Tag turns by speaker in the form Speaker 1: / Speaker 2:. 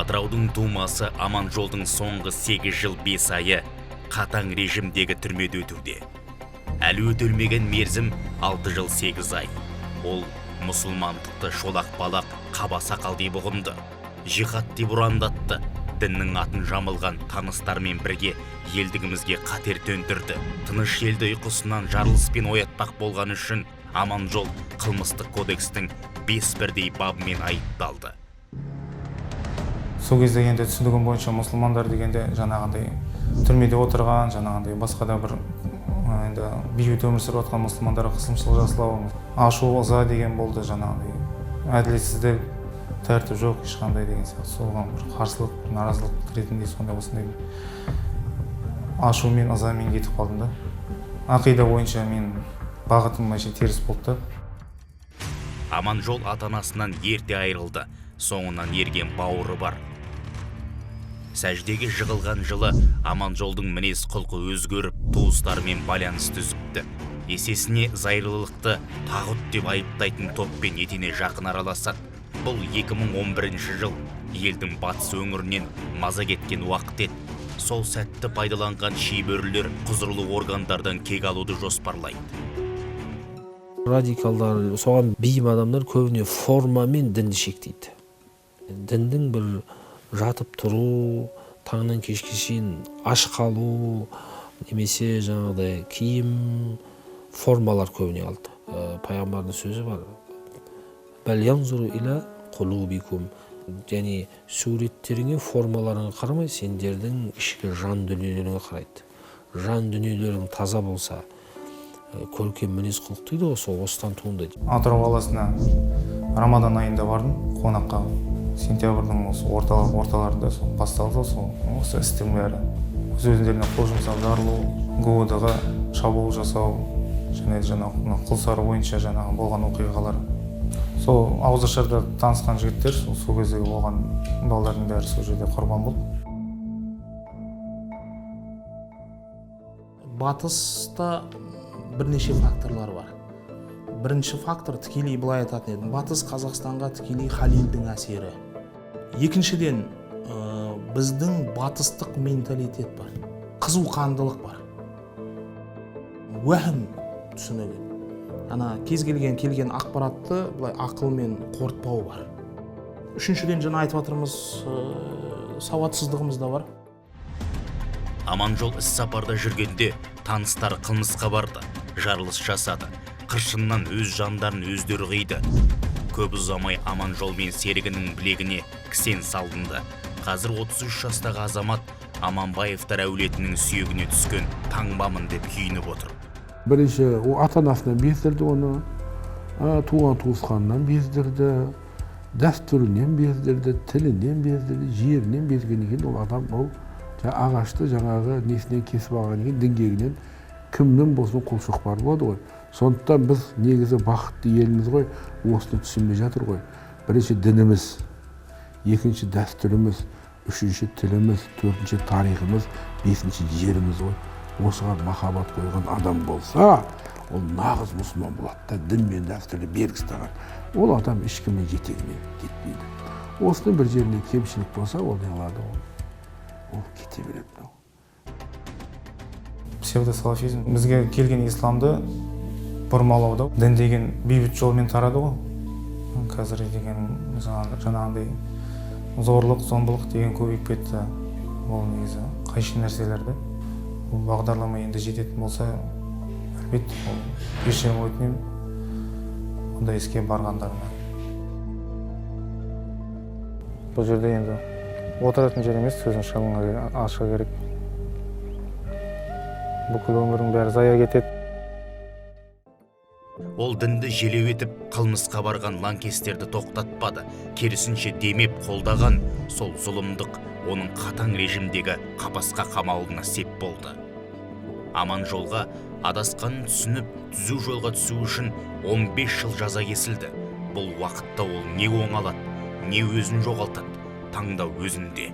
Speaker 1: Атыраудың тумасы Аманжолдың соңғы 8 жыл 5 айы қатаң режимдегі түрмеде өтуде. Әлі өтелмеген мерзім 6 жыл 8 ай. Ол мұсылмандықты шолақ балақ қаба сақал деп ұғынды. Жихад деп ұрандатты. Діннің атын жамылған таныстармен бірге елдігімізге қатер төндірді. Тыныш елді ұйқысынан жарылыспен оятпақ болған үшін Аманжол қылмыстық кодекстің 5 бірдей бабымен айыпталды.
Speaker 2: Сол кезде енді түсінігім бойынша мұсылмандар дегенде жаңағындай түрмеде отырған, жаңағындай басқа да бір енді бейбіт өмір сүріп жатқан мұсылмандарға қысымшылық жасалау, ашу ыза деген болды, жаңағындай әділетсіздік, тәртіп жоқ ешқандай деген сияқты. Соған бір қарсылық, наразылық ретінде сондай осындай ашу мен ызамен кетіп қалдым да. Ақида бойынша мен бағытым вообще теріс болды.
Speaker 1: Аманжол ата-анасынан ерте айырылды. Соңынан ерген бауыры бар. Сәждеге жығылған жылы Аманжолдың мінез құлқы өзгеріп, туыстарымен байланысты үзіпті. Есесіне зайырлылықты тағут деп айыптайтын топпен етене жақын араласады. Бұл 2011 жыл елдің батыс өңірінен маза кеткен уақыт еді. Сол сәтті пайдаланған шибөрілер құзырлы органдардан кек алуды жоспарлайды.
Speaker 3: Радикалдар, соған бейім адамдар көбіне форма мен дінді шектейді. Діндің бір жатып тұру, таңнан кешке шейін аш қалу, немесе жаңағыдай киім, формалар көбіне алды. Пайғамбардың сөзі бар. Бәл янзуру иля құлубикум. Яғни суреттеріңе, формаларыңа қарамай, сендердің ішкі жан дүниелеріңе қарайды. Жан дүниелерің таза болса, көркем мінез құлық дейді, сол осыдан туындайды.
Speaker 2: Атырау қаласына Рамадан айында бардым қонаққа. Сентябрьдің осы орталарында сол басталды, осы істің бәрі. Өз өзіндеріне қол жұмсап жарылу, ГУД-ға шабуыл жасау, және құлсары бойынша жаңағы болған оқиғалар. Сол ауызашарда танысқан жігіттер, сол кездегі болған балдардың бәрі сол жерде құрбан болды.
Speaker 4: Батыста бірнеше факторлар бар. Бірінші фактор тікелей былай айтатын едім. Батыс Қазақстанға тікелей Халилдің әсері. Екіншіден, біздің батыстық менталитет бар. Қызу қандылық бар. Уәхім түсінігі. Кез келген ақпаратты былай ақылмен қорытпау бар. Үшіншіден, жаңа айтып жатырмыз, сауатсыздығымыз да бар.
Speaker 1: Аманжол іс-сапарда жүргенде таныстары қылмысқа барды, жарылыс жасады. Қыршыннан өз жандарын өздері қиды. Көп ұзамай Аманжол мен серігінің білегіне кісен салынды. Қазір 33 жастағы азамат Аманбаевтар әулетінің сүйегіне түскен таңбамын деп күйініп отыр.
Speaker 5: Бірінші ата-анасынан бездірді оны, туған туысқанынан бездірді, дәстүрінен бездірді, тілінен бездірді, жерінен безгенеген ол адам ол ағашты жаңағы несінен кесіп алған екен, діңгегінен кімнің болсын қол шоқпары болады ғой. Сондықтан біз негізі бақытты еліміз ғой, осыны түсінбей жатыр ғой. Бірінші дініміз, екінші дәстүріміз, үшінші тіліміз, төртінші тарихымыз, бесінші жеріміз ғой. Осыған махаббат қойған адам болса, ол нағыз мұсылман болады да, дін мен дәстүрді берік ұстаған. Ол адам ешкімнің жетегімен кетпейді. Осының бір жерінде кемшілік болса, ол не қылады ол? Ол кете береді.
Speaker 2: Псевдосалафизм бізге келген исламды бұрмалауда. Дін деген бейбіт жолмен тарады ғой. Қазір деген жаңағындай зорлық, зомбылық деген көбейіп кетті. Ол негізі қайшы нәрселерді. Бұл бағдарлама енді жететін болса, әлбетте ол кешірім өтінемін ондай іске барғандарына. Бұл жерде енді отыратын жер емес, сөзін шығынға аша керек. Бүкіл өмірің бәрі зая кетеді.
Speaker 1: Ол дінді желеу етіп, қылмысқа барған лаңкестерді тоқтатпады. Керісінше демеп қолдаған сол зұлымдық оның қатаң режимдегі қапасқа қамалуына сеп болды. Аманжолға адасқанын түсініп, түзу жолға түсу үшін 15 жыл жаза кесілді. Бұл уақытта ол не оңалады, не өзін жоғалтады, таңдау өзінде.